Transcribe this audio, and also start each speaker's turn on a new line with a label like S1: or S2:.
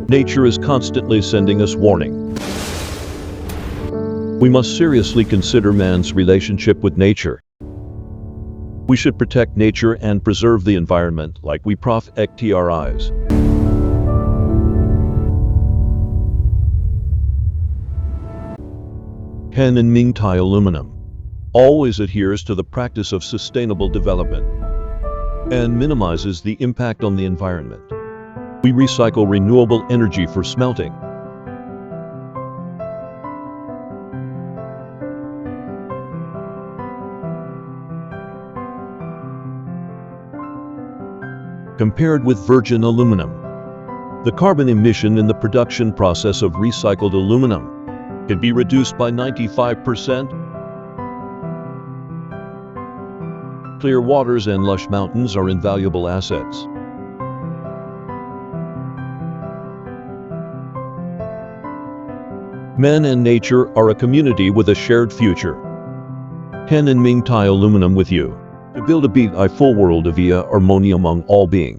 S1: Nature is constantly sending us warning. We must seriously consider man's relationship with nature. We should protect nature and preserve the environment like we protect our eyes. Henan Mingtai Aluminum always adheres to the practice of sustainable development and minimizes the impact on the environment. We recycle renewable energy for smelting. Compared with virgin aluminum, the carbon emission in the production process of recycled aluminum can be reduced by 95%. Clear waters and lush mountains are invaluable assets. Men and nature are a community with a shared future. Henan Mingtai Aluminum with you to build a full world of harmony among all beings.